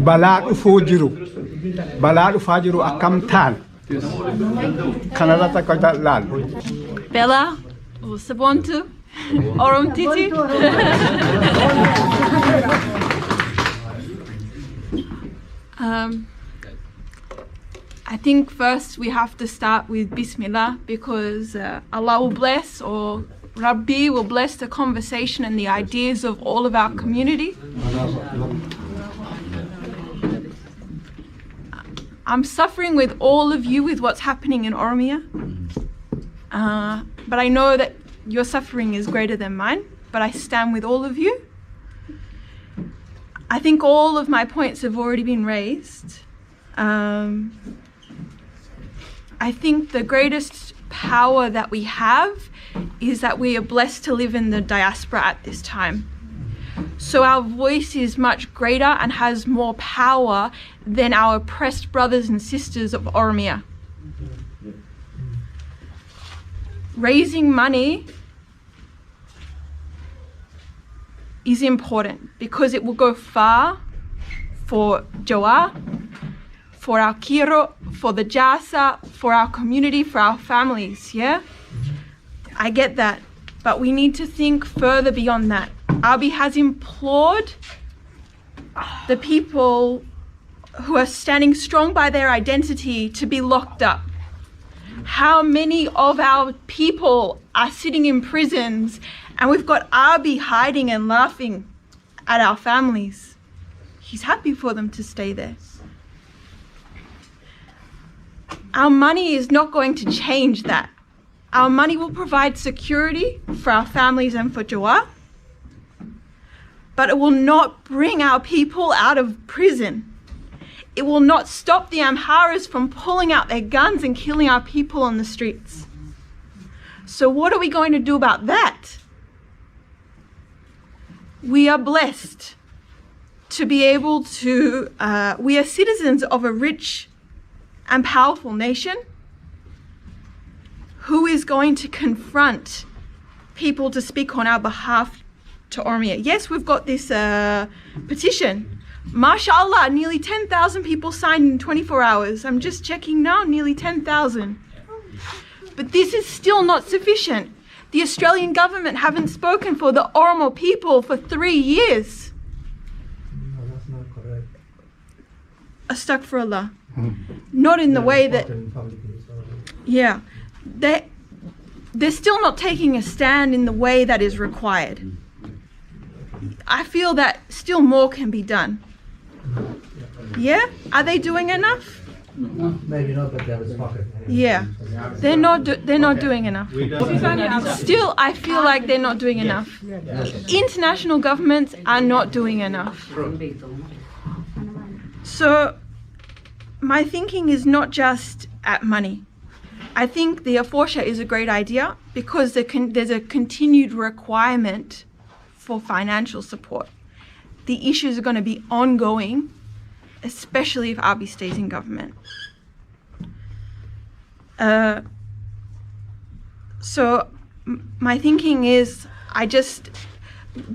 balaa dhufaa jiru akkam ta'an kanarratti akka laalu. Bella or Sabontu Orom Titi. I think first we have to start with Bismillah because Allah will bless, or Rabbi will bless the conversation and the ideas of all of our community. I'm suffering with all of you with what's happening in Oromia, but I know that your suffering is greater than mine, but I stand with all of you. I think all of my points have already been raised. I think the greatest power that we have is that we are blessed to live in the diaspora at this time. So our voice is much greater and has more power than our oppressed brothers and sisters of Oromia. Raising money is important because it will go far for Jawar, for our Kiro, for the Jasa, for our community, for our families, yeah? I get that, but we need to think further beyond that. Abi has implored the people who are standing strong by their identity to be locked up. How many of our people are sitting in prisons and we've got Abi hiding and laughing at our families? He's happy for them to stay there. Our money is not going to change that. Our money will provide security for our families and for Jawar, but it will not bring our people out of prison. It will not stop the Amharas from pulling out their guns and killing our people on the streets. So what are we going to do about that? We are blessed to be able to, we are citizens of a rich and powerful nation who is going to confront people to speak on our behalf to Oromia. Yes, we've got this petition. MashaAllah, nearly 10,000 people signed in 24 hours. I'm just checking now, nearly 10,000. But this is still not sufficient. The Australian government haven't spoken for the Oromo people for 3 years. No, that's not correct. Astaghfirullah. Not in the way that, yeah, they're still not taking a stand in the way that is required. I feel that still more can be done. Yeah? Are they doing enough? Maybe not, but there was pocket. Yeah. They're not doing enough. Still, I feel like they're not doing enough. International governments are not doing enough. So my thinking is not just at money. I think the Aforsha is a great idea because there's a continued requirement for financial support. The issues are going to be ongoing, especially if Abiy stays in government. So my thinking is, I just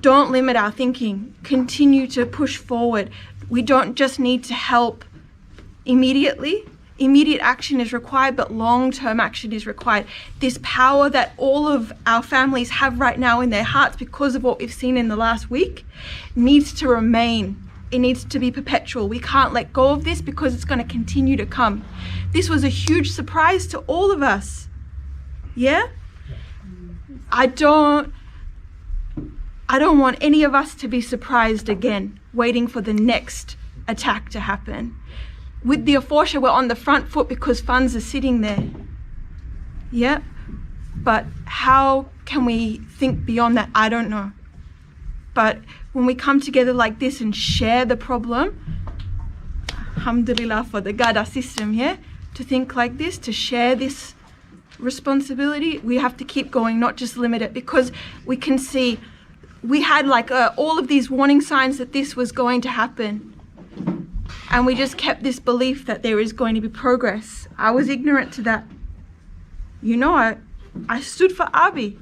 don't limit our thinking. Continue to push forward. We don't just need to help immediately. Immediate action is required, but long-term action is required. This power that all of our families have right now in their hearts because of what we've seen in the last week needs to remain. It needs to be perpetual. We can't let go of this because it's going to continue to come. This was a huge surprise to all of us. Yeah? I don't want any of us to be surprised again, waiting for the next attack to happen. With the Aforsha, we're on the front foot because funds are sitting there. Yeah? But how can we think beyond that? I don't know. But when we come together like this and share the problem, alhamdulillah for the Gada system, yeah? To think like this, to share this responsibility, we have to keep going, not just limit it, because we can see, we had like all of these warning signs that this was going to happen. And we just kept this belief that there is going to be progress. I was ignorant to that. You know, I stood for Abiy.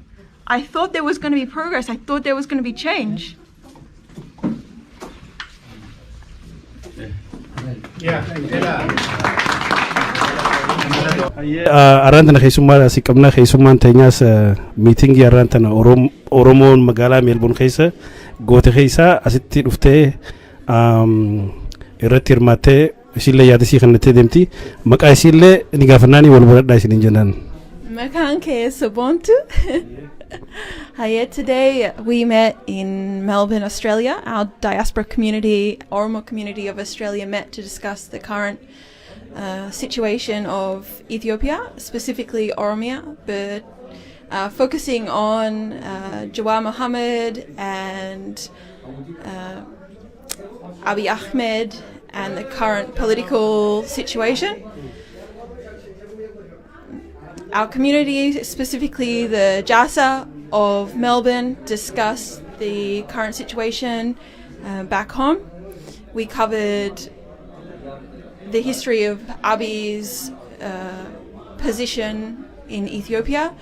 I thought there was going to be progress. I thought there was going to be change. Arrantana keessummaa si qabna keessummaan teenyaas miitingii arrantana Oromoon magaalaa Meelboon keessa goote keessa asitti dhuftee irratti hirmaattee isillee yaada isii kennattee deemti. Maqaa isillee ni gaafannaanii wal baradhaa isiniin jennaan. Maqaan kee Sabontu. Hiya, today we met in Melbourne, Australia. Our diaspora community, Oromo community of Australia, met to discuss the current situation of Ethiopia, specifically Oromia, but focusing on Jawar Mohammed and Abiy Ahmed and the current political situation. Our community, specifically the Jasa of Melbourne, discussed the current situation back home. We covered the history of Abiy's position in Ethiopia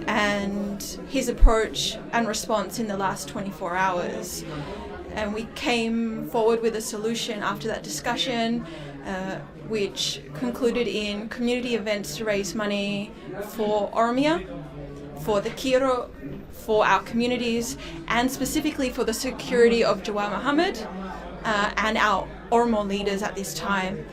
and his approach and response in the last 24 hours. And we came forward with a solution after that discussion, which concluded in community events to raise money for Oromia, for the Kiro, for our communities, and specifically for the security of Jawar Mohammed and our Oromo leaders at this time.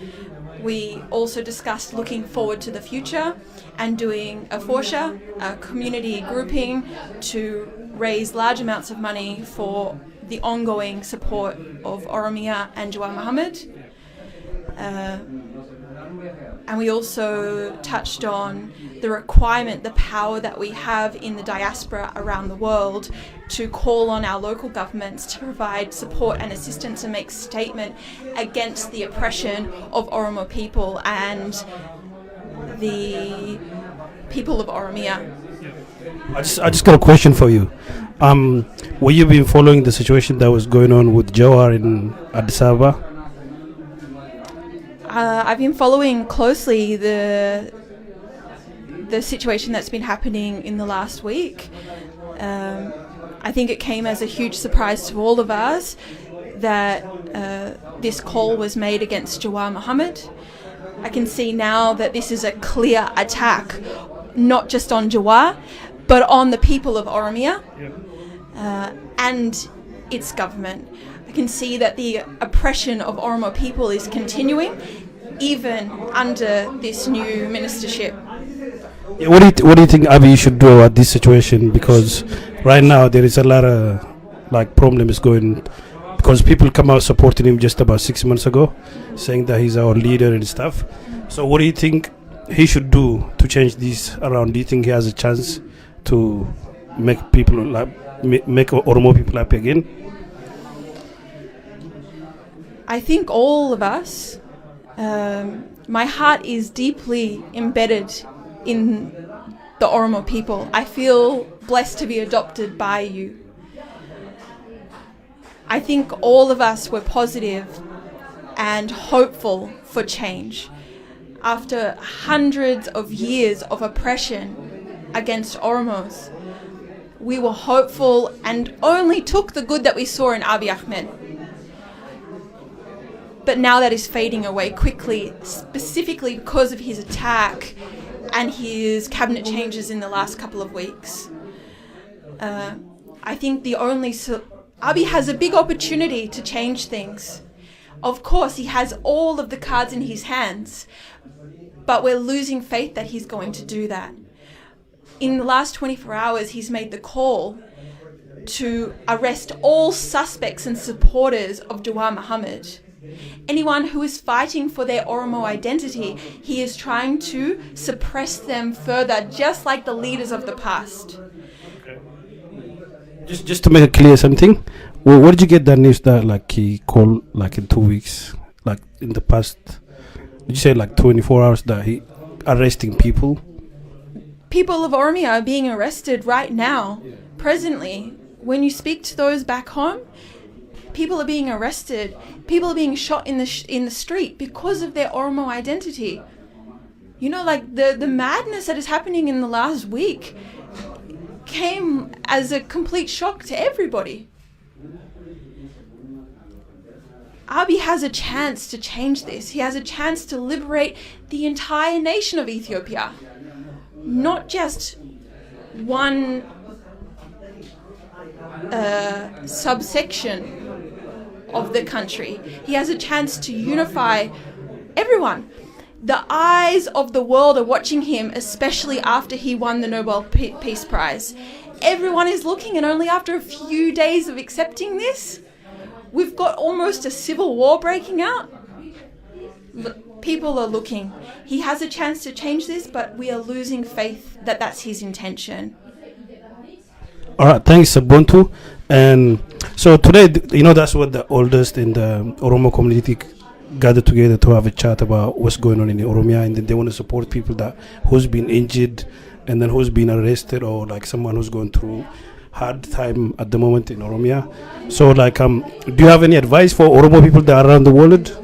We also discussed looking forward to the future and doing a forsha, a community grouping, to raise large amounts of money for the ongoing support of Oromia and Jawar Mohammed. And we also touched on the requirement, the power that we have in the diaspora around the world to call on our local governments to provide support and assistance and make statement against the oppression of Oromo people and the people of Oromia. I just got a question for you. Were you been following the situation that was going on with Jawar in Addis Ababa? I've been following closely the situation that's been happening in the last week. I think it came as a huge surprise to all of us that this call was made against Jawar Mohammed. I can see now that this is a clear attack, not just on Jawar, but on the people of Oromia and its government. I can see that the oppression of Oromo people is continuing, even under this new ministership. Yeah, what do you think Abiy should do about this situation? Because right now there is a lot of problems going, because people come out supporting him just about 6 months ago, saying that he's our leader and stuff. So what do you think he should do to change this around? Do you think he has a chance to make people make Oromo people happy again? I think all of us, my heart is deeply embedded in the Oromo people. I feel blessed to be adopted by you. I think all of us were positive and hopeful for change. After hundreds of years of oppression against Oromos, we were hopeful and only took the good that we saw in Abiy Ahmed. But now that is fading away quickly, specifically because of his attack and his cabinet changes in the last couple of weeks. I think Abiy has a big opportunity to change things. Of course, he has all of the cards in his hands, but we're losing faith that he's going to do that. In the last 24 hours, he's made the call to arrest all suspects and supporters of Jawar Mohammed. Anyone who is fighting for their Oromo identity, he is trying to suppress them further, just like the leaders of the past. Just to make it clear something, where did you get that news that he called in 2 weeks, in the past? Did you say 24 hours that he arresting people? People of Oromia are being arrested right now, presently. When you speak to those back home, people are being arrested. People are being shot in the street because of their Oromo identity. You know, the madness that is happening in the last week came as a complete shock to everybody. Abiy has a chance to change this. He has a chance to liberate the entire nation of Ethiopia, not just one subsection of the country. He has a chance to unify everyone. The eyes of the world are watching him, especially after he won the Nobel Peace Prize. Everyone is looking, and only after a few days of accepting this, we've got almost a civil war breaking out. People are looking. He has a chance to change this, but we are losing faith that that's his intention. All right, thanks, Ubuntu. And so today, that's what the oldest in the Oromo community gathered together to have a chat about what's going on in Oromia, and then they want to support people who's been injured and then who's been arrested, or like someone who's going through hard time at the moment in Oromia. So do you have any advice for Oromo people that are around the world?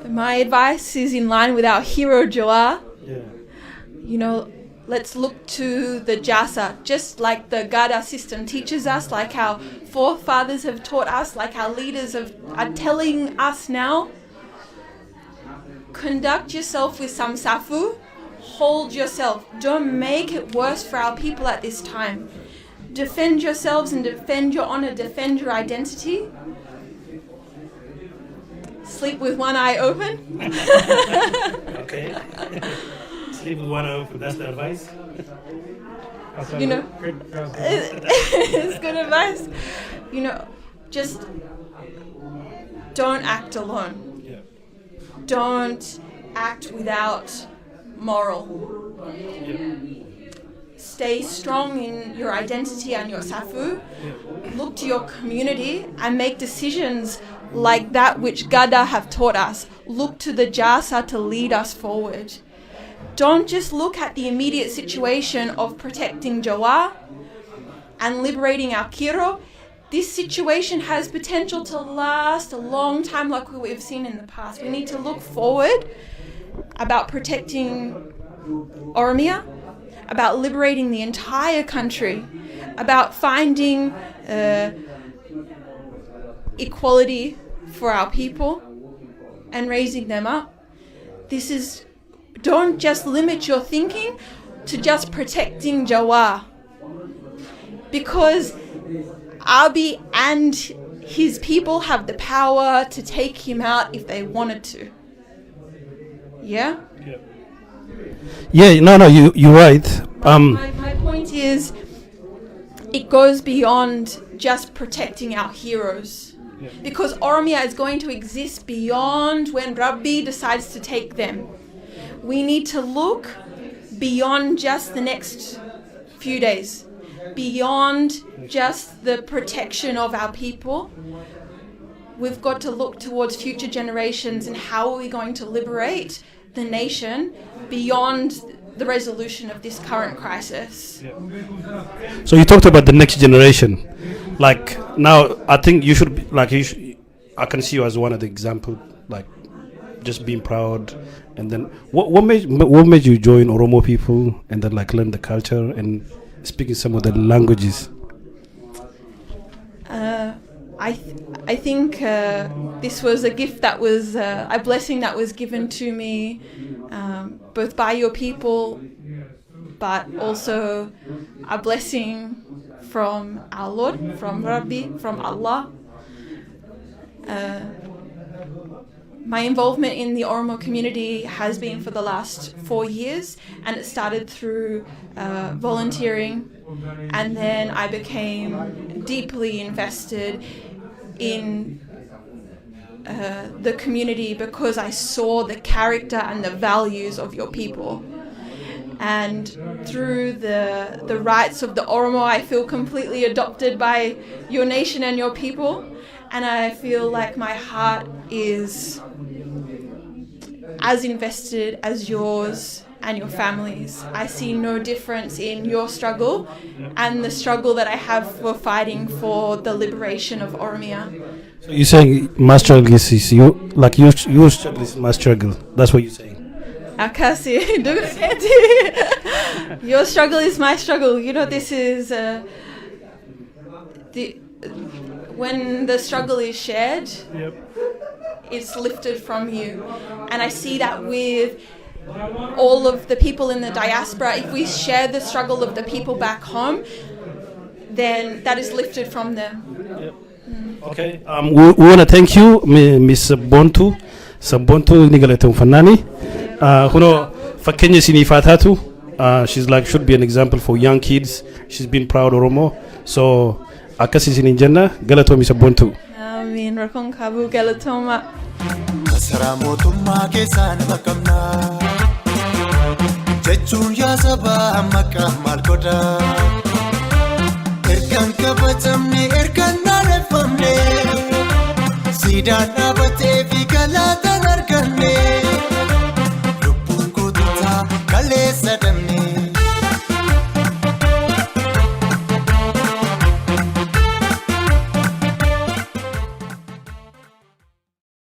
My advice is in line with our hero Joa. Yeah. Let's look to the Jasa, just like the Gada system teaches us, like our forefathers have taught us, like our leaders are telling us now. Conduct yourself with some safu. Hold yourself. Don't make it worse for our people at this time. Defend yourselves and defend your honor, defend your identity. Sleep with one eye open. Okay. Sleep with one eye open, that's the advice? It's good advice. Just don't act alone. Yeah. Don't act without moral. Yeah. Stay strong in your identity and your safu. Look to your community and make decisions like that which Gada have taught us. Look to the Jasa to lead us forward. Don't just look at the immediate situation of protecting Jawa and liberating our Kiro. This situation has potential to last a long time, like we've seen in the past. We need to look forward about protecting Oromia, about liberating the entire country, about finding equality for our people and raising them up. Don't just limit your thinking to just protecting Jawa, because Abiy and his people have the power to take him out if they wanted to. Yeah? Yeah, no, you're right. My point is, it goes beyond just protecting our heroes. Yeah. Because Oromia is going to exist beyond when Rabbi decides to take them. We need to look beyond just the next few days, beyond just the protection of our people. We've got to look towards future generations and how are we going to liberate the nation beyond the resolution of this current crisis. Yeah. So you talked about the next generation. Now, I think you should be, I can see you as one of the examples, just being proud. And then what made you join Oromo people and then learn the culture and speaking some of the languages? I think this was a gift that was a blessing that was given to me both by your people, but also a blessing from our Lord, from Rabbi, from Allah. My involvement in the Oromo community has been for the last 4 years, and it started through volunteering, and then I became deeply invested in the community because I saw the character and the values of your people. And through the rights of the Oromo, I feel completely adopted by your nation and your people, and I feel like my heart is as invested as yours and your families. I see no difference in your struggle and the struggle that I have for fighting for the liberation of Oromia. So you're saying my struggle is your struggle is my struggle. That's what you're saying. Akasi, your struggle is my struggle. This is when the struggle is shared, it's lifted from you. And I see that with all of the people in the diaspora. If we share the struggle of the people back home, then that is lifted from them. Okay. We want to thank you, Miss Bontu. Sabontu nigaletum fanani. Huno fakenya sinifatatu. She's like should be an example for young kids. She's been proud Oromo. So akasi sininjana galato Miss Bontu. Amin. Rakon kabu galatoma. Asramotumma kesan makamna. Jechun ya saba makam malkoda. Erkan kabatamne erkan nalefamne. Sidana bate fi kalata.